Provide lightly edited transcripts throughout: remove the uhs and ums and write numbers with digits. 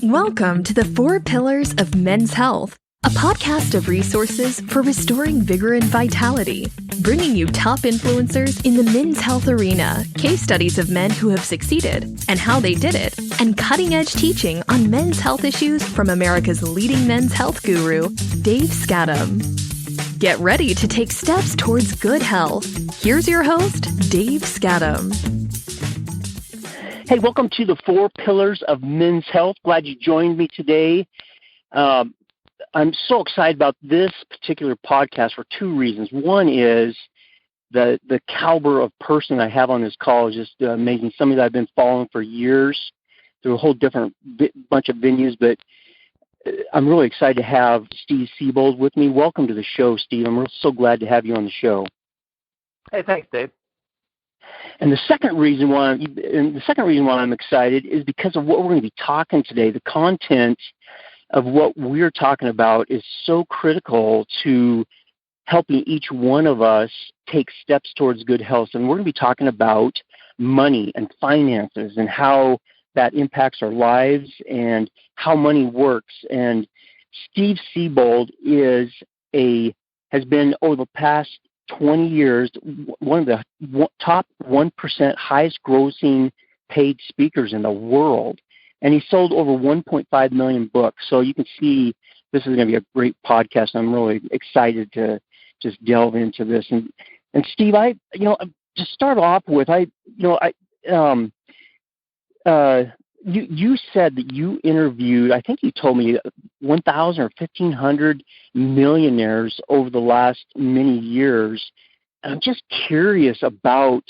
Welcome to the 4 Pillars of Men's Health, a podcast of resources for restoring vigor and vitality, bringing you top influencers in the men's health arena, case studies of men who have succeeded and how they did it, and cutting-edge teaching on men's health issues from America's leading men's health guru, Dave Skattum. Get ready to take steps towards good health. Here's your host, Dave Skattum. Hey, welcome to the 4 Pillars of Men's Health. Glad you joined me today. I'm so excited about this particular podcast for 2 reasons. One is the caliber of person I have on this call is just amazing. Somebody that I've been following for years through a whole different bunch of venues, but I'm really excited to have Steve Siebold with me. Welcome to the show, Steve. I'm so glad to have you on the show. Hey, thanks, Dave. And the second reason why I'm excited is because of what we're going to be talking today. The content of what we're talking about is so critical to helping each one of us take steps towards good health. And we're going to be talking about money and finances and how that impacts our lives and how money works. And Steve Siebold has been over the past 20 years, one of the top 1% highest grossing paid speakers in the world. And he sold over 1.5 million books. So you can see this is going to be a great podcast. I'm really excited to just delve into this. And Steve, to start off with, you said that you interviewed, I think you told me 1,000 or 1,500 millionaires over the last many years. And I'm just curious about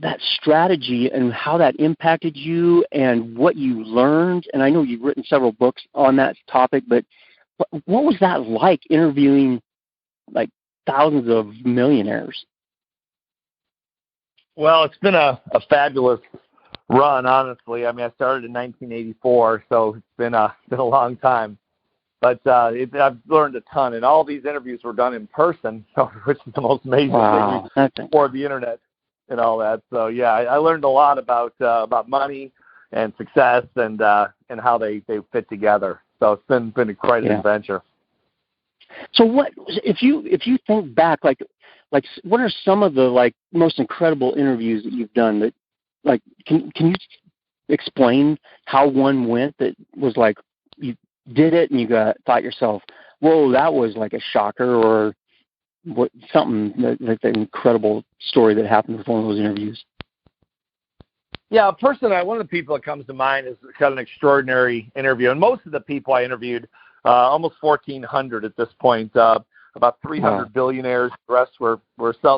that strategy and how that impacted you and what you learned. And I know you've written several books on that topic, but what was that like, interviewing like thousands of millionaires? Well, it's been a fabulous run, honestly. I mean, I started in 1984, so it's been a long time. But I've learned a ton, and all these interviews were done in person, which is the most amazing thing before the internet and all that. So yeah, I learned a lot about money and success and how they fit together. So it's been quite an adventure. So what if you think back, like what are some of the most incredible interviews that you've done that? Can you explain how one went that was like you did it and you thought yourself, whoa, that was like a shocker, or something like the incredible story that happened with one of those interviews? Yeah, one of the people that comes to mind is kind of an extraordinary interview, and most of the people I interviewed, almost 1,400 at this point, about 300 billionaires. The rest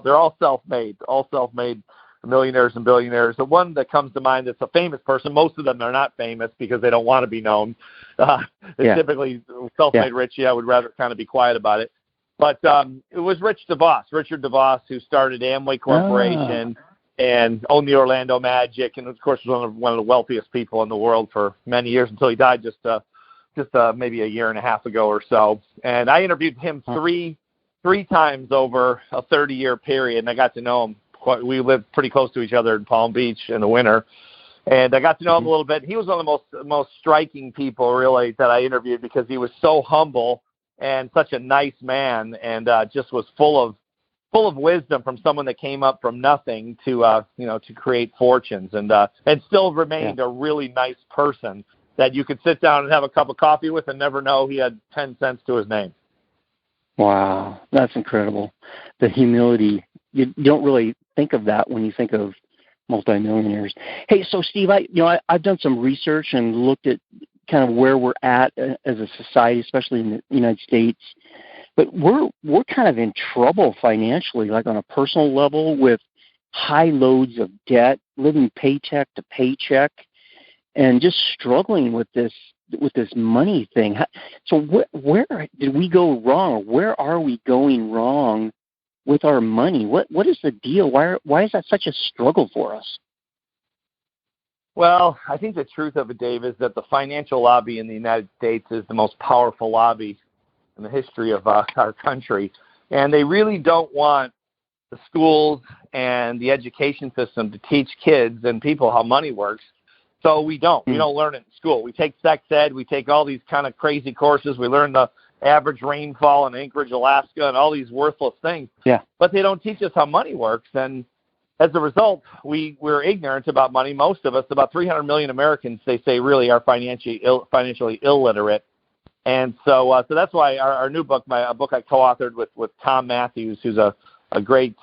they're all self-made millionaires and billionaires. The one that comes to mind that's a famous person, most of them are not famous because they don't want to be known. It's typically self-made rich. I would rather kind of be quiet about it. But it was Richard Devos, who started Amway Corporation and owned the Orlando Magic, and of course was one of the wealthiest people in the world for many years until he died just maybe a year and a half ago or so. And I interviewed him three times over a 30-year period, and I got to know him. We lived pretty close to each other in Palm Beach in the winter, and I got to know him a little bit. He was one of the most striking people, really, that I interviewed because he was so humble and such a nice man, and just was full of wisdom from someone that came up from nothing to create fortunes, and still remained a really nice person that you could sit down and have a cup of coffee with and never know he had 10 cents to his name. Wow, that's incredible. The humility. You don't really think of that when you think of multimillionaires. Hey, so Steve, I've done some research and looked at kind of where we're at as a society, especially in the United States. But we're kind of in trouble financially, like on a personal level, with high loads of debt, living paycheck to paycheck, and just struggling with this money thing. So where did we go wrong? Where are we going wrong with our money? What is the deal? Why is that such a struggle for us? Well, I think the truth of it, Dave, is that the financial lobby in the United States is the most powerful lobby in the history of our country. And they really don't want the schools and the education system to teach kids and people how money works. So we don't. We don't learn it in school. We take sex ed. We take all these kind of crazy courses. We learn the average rainfall in Anchorage, Alaska, and all these worthless things. Yeah. But they don't teach us how money works. And as a result, we're ignorant about money. Most of us, about 300 million Americans, they say, really are financially illiterate. And so that's why our new book, a book I co-authored with Tom Matthews, who's a great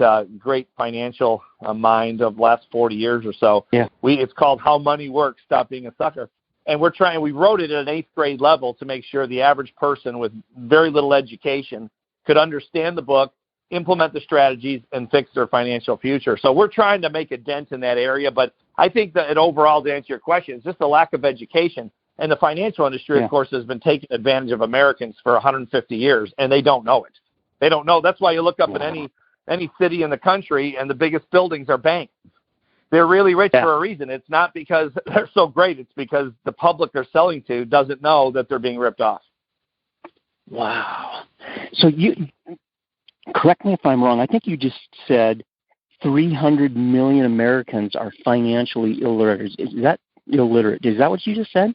financial mind of the last 40 years or so. Yeah. It's called How Money Works, Stop Being a Sucker. And we wrote it at an 8th grade level to make sure the average person with very little education could understand the book, implement the strategies, and fix their financial future. So we're trying to make a dent in that area. But I think that overall, to answer your question, it's just a lack of education. And the financial industry, of course, has been taking advantage of Americans for 150 years, and they don't know it. They don't know. That's why you look up in any city in the country, and the biggest buildings are banks. They're really rich for a reason. It's not because they're so great. It's because the public they're selling to doesn't know that they're being ripped off. Wow. So correct me if I'm wrong. I think you just said 300 million Americans are financially illiterate. Is that illiterate? Is that what you just said?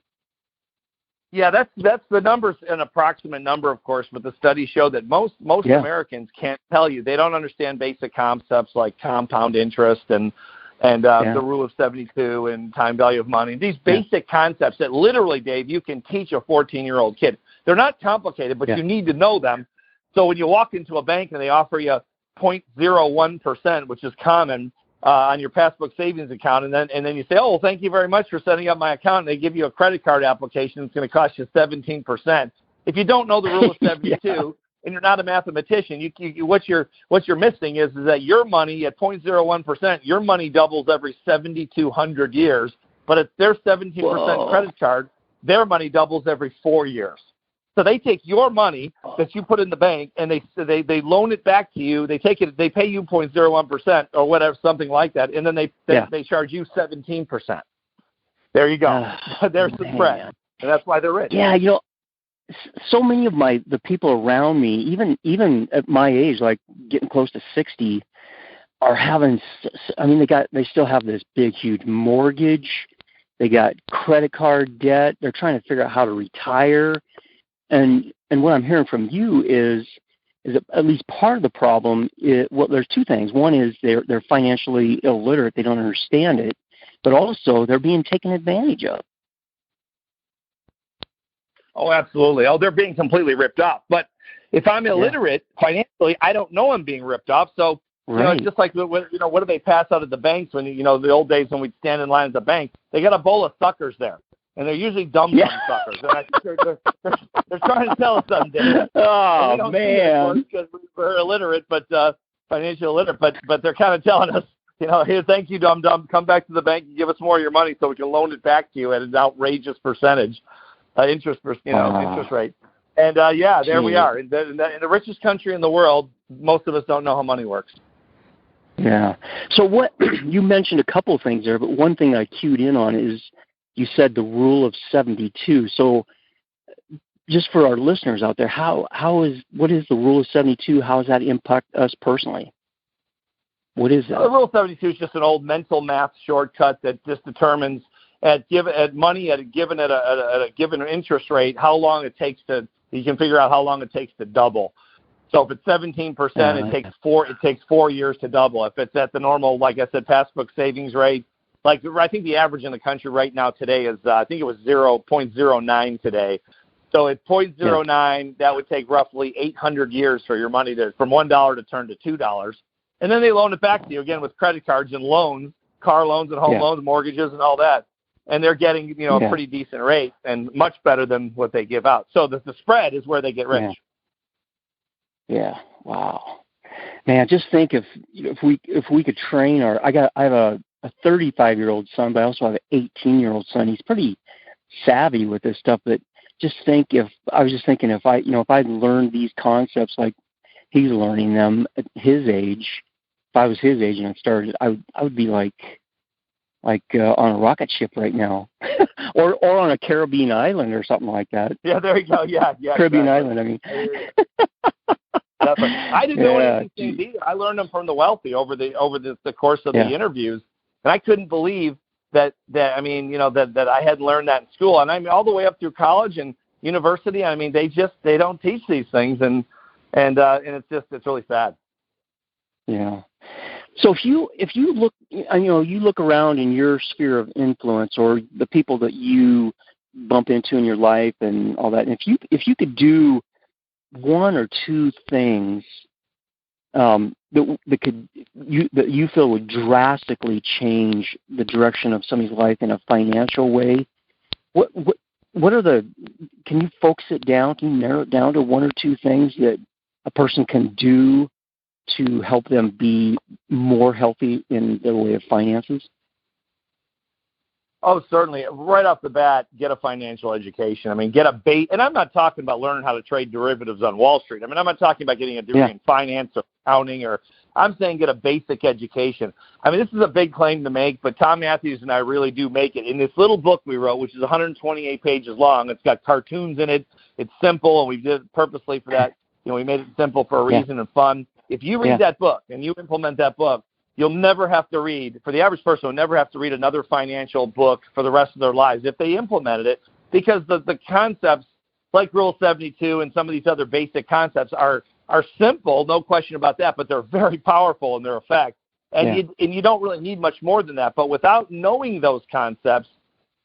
Yeah, that's the numbers, an approximate number, of course, but the studies show that most Americans can't tell you. They don't understand basic concepts like compound interest and the rule of 72 and time value of money. These basic concepts that literally, Dave, you can teach a 14-year-old kid. They're not complicated, but you need to know them. So when you walk into a bank and they offer you 0.01%, which is common on your passbook savings account, and then you say, oh, well, thank you very much for setting up my account, and they give you a credit card application. It's going to cost you 17%. If you don't know the rule of 72 and you're not a mathematician, what you're missing is that your money at 0.01%, your money doubles every 7,200 years, but at their 17% credit card, their money doubles every 4 years. So they take your money that you put in the bank and they loan it back to you. They take it, they pay you 0.01% or whatever, something like that, and then they charge you 17%. There you go. There's the spread, and that's why they're rich. Yeah, so many of the people around me, even at my age, like getting close to 60, are having. I mean, they still have this big, huge mortgage. They got credit card debt. They're trying to figure out how to retire. And what I'm hearing from you is at least part of the problem. There's two things. One is they're financially illiterate. They don't understand it, but also they're being taken advantage of. Oh, absolutely. Oh, they're being completely ripped off. But if I'm illiterate financially, I don't know I'm being ripped off. So it's just like what do they pass out at the banks when the old days when we'd stand in line at the bank? They got a bowl of suckers there. And they're usually dumb suckers. And I think they're trying to tell us something. Oh, man. Because we're illiterate, but financially illiterate. But they're kind of telling us, here, thank you, dumb. Come back to the bank and give us more of your money so we can loan it back to you at an outrageous percentage interest rate. And, there we are. In the richest country in the world, most of us don't know how money works. Yeah. So what you mentioned a couple of things there, but one thing I cued in on is you said the rule of 72. So just for our listeners out there, what is the rule of 72? How does that impact us personally? What is that? The rule of 72 is just an old mental math shortcut that just determines at a given interest rate how long it takes you can figure out how long it takes to double. So if it's 17%, it takes 4 years to double. If it's at the normal, like I said, passbook savings rate, like I think the average in the country right now today is I think it was 0.09 today. So at 0.09, that would take roughly 800 years for your money from $1 to turn to $2. And then they loan it back to you again with credit cards and loans, car loans and home loans, mortgages and all that. And they're getting a pretty decent rate and much better than what they give out. So the spread is where they get rich. Yeah. Wow. Man, just think if we could train I have a 35-year-old son, but I also have an 18-year-old son. He's pretty savvy with this stuff. But just think if I learned these concepts like he's learning them at his age, if I was his age and I started, I would be like on a rocket ship right now, or on a Caribbean island or something like that. Yeah, there you go. Yeah. Caribbean island. I mean. I didn't know any of these things either. I learned them from the wealthy over the course of the interviews, and I couldn't believe that I mean, that I hadn't learned that in school. And I mean, all the way up through college and university, I mean, they don't teach these things, and it's really sad. Yeah. So if you look, you look around in your sphere of influence, or the people that you bump into in your life and all that, and if you could do one or two things that you feel would drastically change the direction of somebody's life in a financial way, what are can you focus it down? Can you narrow it down to one or two things that a person can do to help them be more healthy in their way of finances? Oh, certainly. Right off the bat, get a financial education. I mean, get a base. And I'm not talking about learning how to trade derivatives on Wall Street. I mean, I'm not talking about getting a degree in finance or accounting, I'm saying get a basic education. I mean, this is a big claim to make, but Tom Matthews and I really do make it. In this little book we wrote, which is 128 pages long, it's got cartoons in it. It's simple, and we did it purposely for that. We made it simple for a reason and fun. If you read that book and you implement that book, you'll never have to read, for the average person, will never have to read another financial book for the rest of their lives if they implemented it, because the concepts like Rule 72 and some of these other basic concepts are simple, no question about that, but they're very powerful in their effect. And you don't really need much more than that. But without knowing those concepts,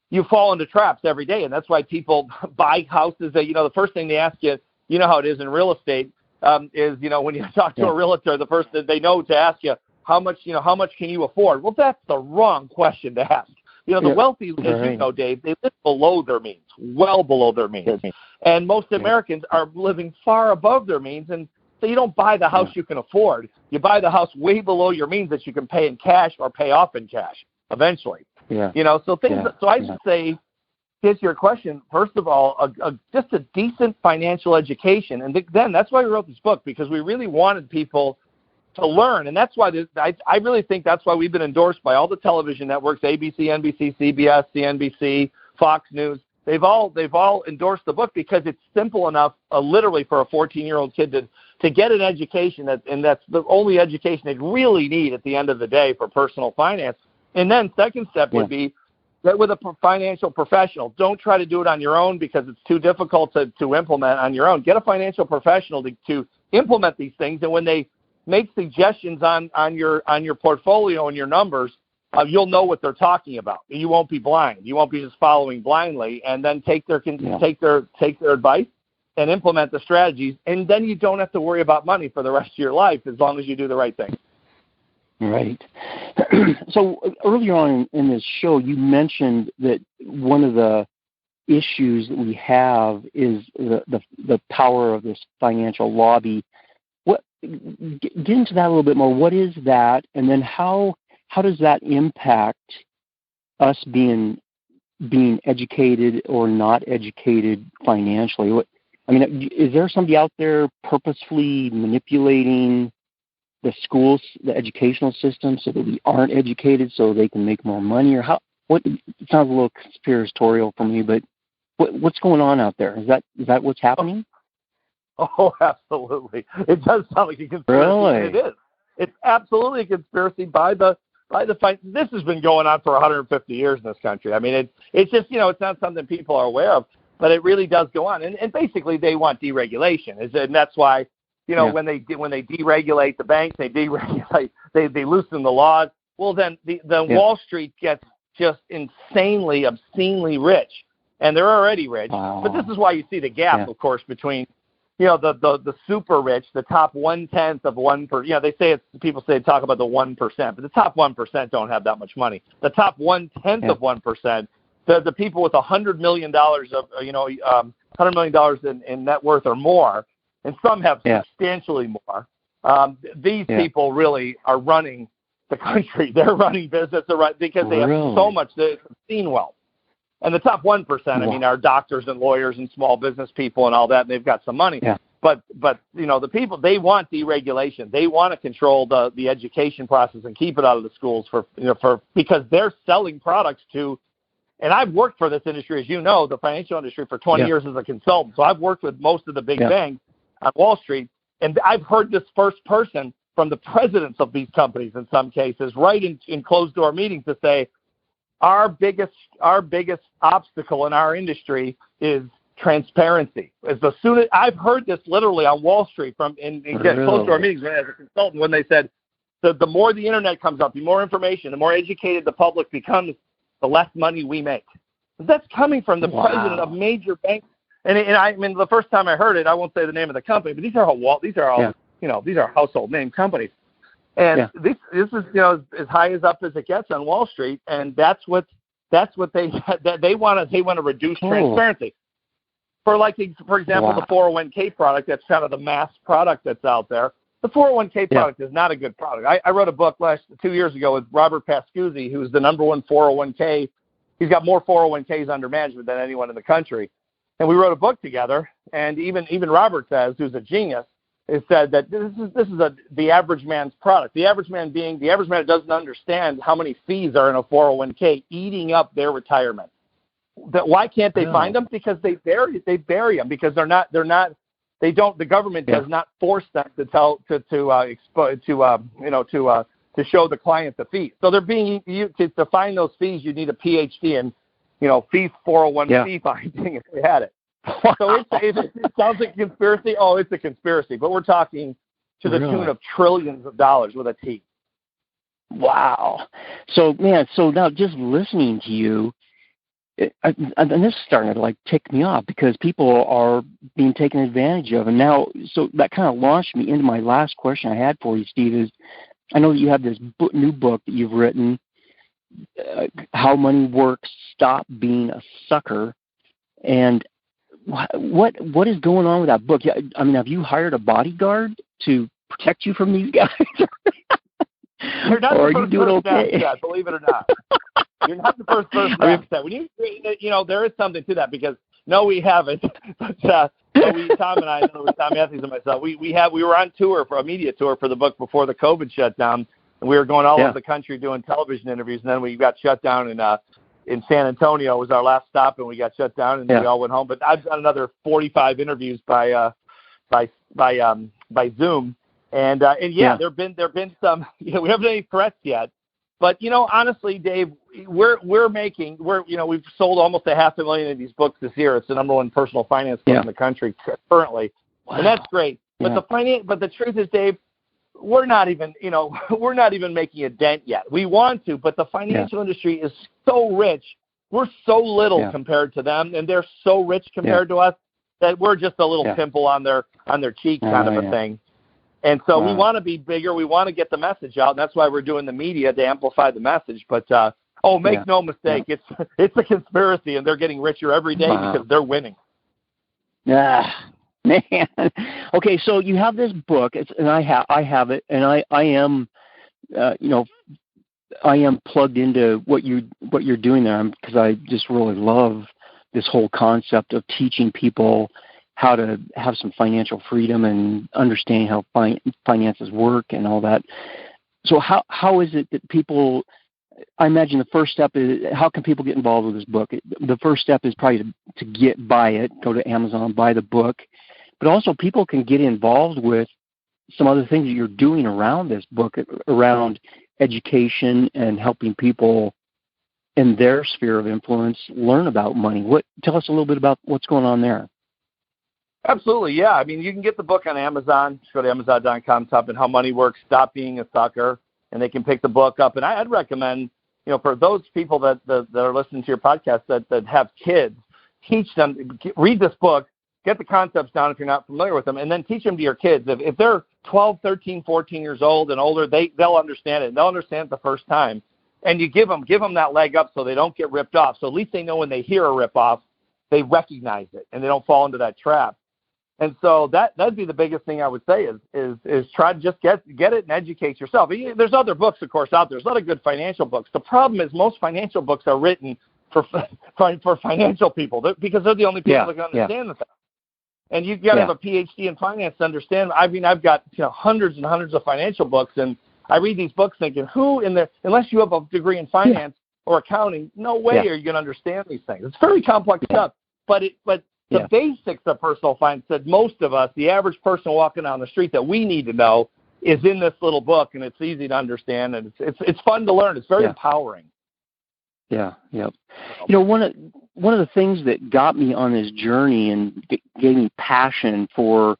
you fall into traps every day. And that's why people buy houses that, the first thing they ask you, you know how it is in real estate, is, when you talk to a realtor, the first thing they know to ask you, how much can you afford? Well, that's the wrong question to ask. The wealthy, as you know, Dave, they live below their means, well below their means. And most Americans are living far above their means. And so you don't buy the house you can afford. You buy the house way below your means that you can pay in cash or pay off in cash eventually. So things. So I should say, to answer your question, first of all, just a decent financial education. And then that's why we wrote this book, because we really wanted people to learn. And that's why I really think that's why we've been endorsed by all the television networks, ABC, NBC, CBS, CNBC, Fox News. They've all endorsed the book because it's simple enough, literally, for a 14-year-old kid to get an education, and that's the only education they really need at the end of the day for personal finance. And then second step would be get with a financial professional. Don't try to do it on your own because it's too difficult to implement on your own. Get a financial professional to implement these things, and when they make suggestions on your portfolio and your numbers, you'll know what they're talking about. You won't be blind. You won't be just following blindly. And then take their advice and implement the strategies. And then you don't have to worry about money for the rest of your life as long as you do the right thing. Right. So earlier on in this show, you mentioned that one of the issues that we have is the power of this financial lobby. Get into that a little bit more. What is that, and then how does that impact us being educated or not educated financially? Is there somebody out there purposefully manipulating the schools, the educational system, so that we aren't educated so they can make more money? Or it sounds a little conspiratorial for me, but what's going on out there? Is that what's happening? Oh, absolutely. It does sound like a conspiracy. Really? It is. It's absolutely a conspiracy by the fight. This has been going on for 150 years in this country. I mean, it's just, it's not something people are aware of, but it really does go on. And basically they want deregulation. And that's why, when they deregulate the banks, they loosen the laws. Well, then Wall Street gets just insanely, obscenely rich. And they're already rich. Wow. But this is why you see the gap, of course, between the super rich, the top 1/10 of 1%. People talk about the 1%, but the top 1% don't have that much money. The top 1/10 of 1%, the people with $100 million $100 million in net worth or more, and some have substantially more. These people really are running the country. They're running business because they have so much obscene wealth. And the top 1%, are doctors and lawyers and small business people and all that, and they've got some money. Yeah. But the people, they want deregulation. They want to control the education process and keep it out of the schools because they're selling products to. And I've worked for this industry, as you know, the financial industry, for 20 years as a consultant. So I've worked with most of the big banks on Wall Street, and I've heard this first person from the presidents of these companies in some cases, right in closed door meetings, to say, our biggest obstacle in our industry is transparency. As soon as I've heard this literally on Wall Street from in close to our meetings as a consultant, when they said the more the internet comes up, the more information, the more educated the public becomes, the less money we make. That's coming from the president of major banks. And I mean, the first time I heard it, I won't say the name of the company, but these are household name companies. And this is as high as up as it gets on Wall Street, and that's what they want to reduce transparency. For example, the 401k product, that's kind of the mass product that's out there. The 401k product is not a good product. I wrote a book 2 years ago with Robert Pascuzzi, who's the number one 401k. He's got more 401ks under management than anyone in the country. And we wrote a book together, and even Robert says, who's a genius, has said that this is the average man's product. The average man that doesn't understand how many fees are in a 401k eating up their retirement. Why can't they find them? Because they bury them because the government does not force them to show the client the fees. So they're being to find those fees. You need a PhD in fee 401 finding if they had it. So it sounds like a conspiracy. Oh, it's a conspiracy, but we're talking to the tune of trillions of dollars with a T. Wow. So now just listening to you, and this is starting to tick me off because people are being taken advantage of. And now, so that kind of launched me into my last question I had for you, Steve, is I know that you have this new book that you've written, How Money Works, Stop Being a Sucker. And what is going on with that book? I mean, have you hired a bodyguard to protect you from these guys? You're not or the are you doing okay? Yeah, believe it or not. You're not the first person to ask that. When there is something to that because no, we haven't. But Tom and I, Tom Matthews and myself, we were on tour for a media tour for the book before the COVID shutdown, and we were going all over the country doing television interviews, and then we got shut down in San Antonio was our last stop, and we got shut down, and we all went home. But I've done another 45 interviews by Zoom, and there've been some. We haven't had any threats yet, but honestly, Dave, we've sold almost 500,000 of these books this year. It's the number one personal finance book in the country currently, and that's great. But the truth is, Dave, we're not even making a dent yet. We want to, but the financial industry is so rich. We're so little compared to them, and they're so rich compared to us that we're just a little pimple on their cheek kind of a thing. And so we want to be bigger. We want to get the message out, and that's why we're doing the media to amplify the message. But make no mistake, it's a conspiracy, and they're getting richer every day because they're winning. Yeah. Man, okay. So you have this book, and I have it, and I am, I am plugged into what you're doing there because I just really love this whole concept of teaching people how to have some financial freedom and understanding how finances work and all that. So how is it that people? I imagine the first step is how can people get involved with this book? The first step is probably to buy it, go to Amazon, buy the book. But also people can get involved with some other things that you're doing around this book, around education and helping people in their sphere of influence learn about money. Tell us a little bit about what's going on there. Absolutely, yeah. I mean, you can get the book on Amazon. Just go to Amazon.com, type in How Money Works, Stop Being a Sucker, and they can pick the book up. And I'd recommend, for those people that are listening to your podcast that have kids, teach them, read this book, get the concepts down if you're not familiar with them, and then teach them to your kids. If they're 12, 13, 14 years old and older, they'll understand it. They'll understand it the first time. And you give them that leg up so they don't get ripped off. So at least they know when they hear a rip off, they recognize it and they don't fall into that trap. And so that'd be the biggest thing I would say is try to just get it and educate yourself. There's other books, of course, out there. There's a lot of good financial books. The problem is most financial books are written for financial people because they're the only people that can understand the stuff. And you've got to have a PhD in finance to understand. I mean, I've got hundreds and hundreds of financial books, and I read these books thinking, unless you have a degree in finance or accounting, no way are you going to understand these things. It's very complex stuff. But the basics of personal finance that most of us, the average person walking down the street that we need to know, is in this little book, and it's easy to understand, and it's fun to learn. It's very empowering. Yeah. Yep. You know, one of the things that got me on this journey and gave me passion for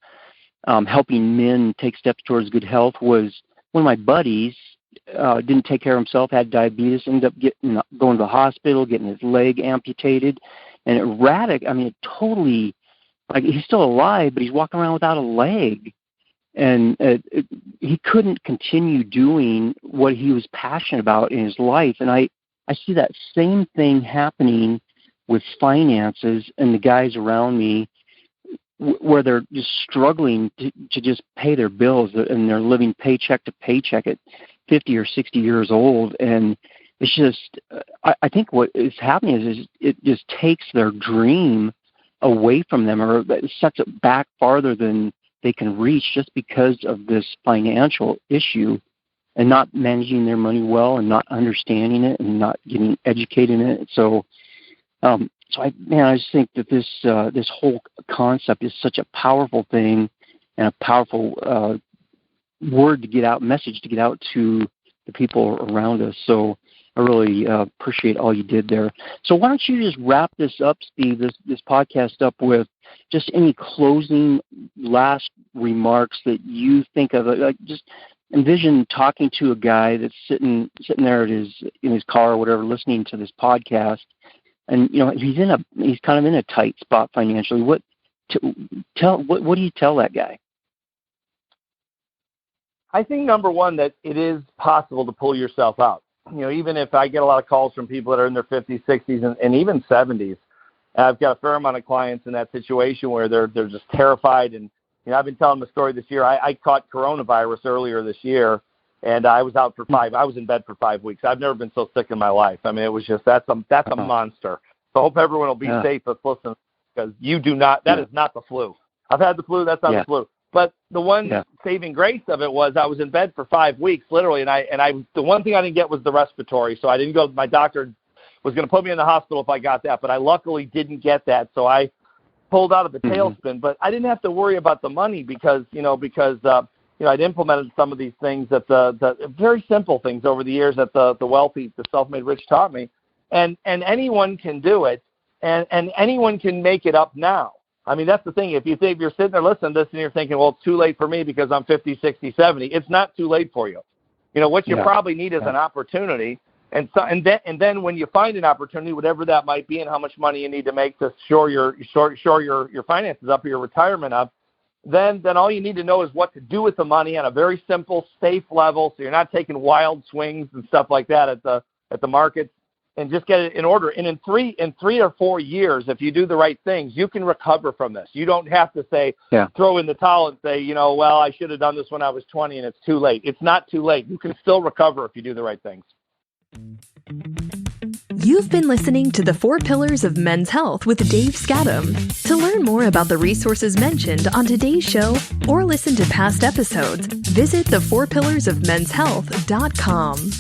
helping men take steps towards good health was one of my buddies didn't take care of himself, had diabetes, ended up going to the hospital, getting his leg amputated, and it totally, like, he's still alive, but he's walking around without a leg. And he couldn't continue doing what he was passionate about in his life. And I see that same thing happening with finances and the guys around me, where they're just struggling to just pay their bills, and they're living paycheck to paycheck at 50 or 60 years old. And it's just, I think what is happening is it just takes their dream away from them, or it sets it back farther than they can reach, just because of this financial issue, and not managing their money well, and not understanding it, and not getting educated in it. So I just think that this whole concept is such a powerful thing, and a powerful word to get out, message to get out to the people around us. So I really appreciate all you did there. So why don't you just wrap this up, Steve, this podcast up with just any closing last remarks that you think of. Like, just envision talking to a guy that's sitting there in his car or whatever, listening to this podcast, and he's kind of in a tight spot financially. What do you tell that guy? I think, number one, that it is possible to pull yourself out. Even if I get a lot of calls from people that are in their 50s, 60s, and even 70s, I've got a fair amount of clients in that situation where they're just terrified. And I've been telling the story this year. I caught coronavirus earlier this year, and I was out I was in bed for 5 weeks. I've never been so sick in my life. I mean, it was just, that's a monster. So I hope everyone will be safe that's listening, because that is not the flu. I've had the flu. That's not the flu. But the one saving grace of it was I was in bed for 5 weeks, literally, and the one thing I didn't get was the respiratory. So I didn't go. My doctor was going to put me in the hospital if I got that, but I luckily didn't get that. So I pulled out of the tailspin. But I didn't have to worry about the money because I'd implemented some of these things, that the very simple things over the years that the wealthy, the self-made rich taught me, and anyone can do it, and anyone can make it up now. I mean, that's the thing. If you're sitting there listening to this and you're thinking, well, it's too late for me because I'm 50, 60, 70, it's not too late for you. What you probably need is an opportunity. And then when you find an opportunity, whatever that might be, and how much money you need to make to shore your finances up, or your retirement up, then all you need to know is what to do with the money on a very simple, safe level, so you're not taking wild swings and stuff like that at the markets. And just get it in order. And in 3 or 4 years, if you do the right things, you can recover from this. You don't have to throw in the towel and say, well, I should have done this when I was 20 and it's too late. It's not too late. You can still recover if you do the right things. You've been listening to The 4 Pillars of Men's Health with Dave Skattum. To learn more about the resources mentioned on today's show, or listen to past episodes, visit the4pillarsofmenshealth.com.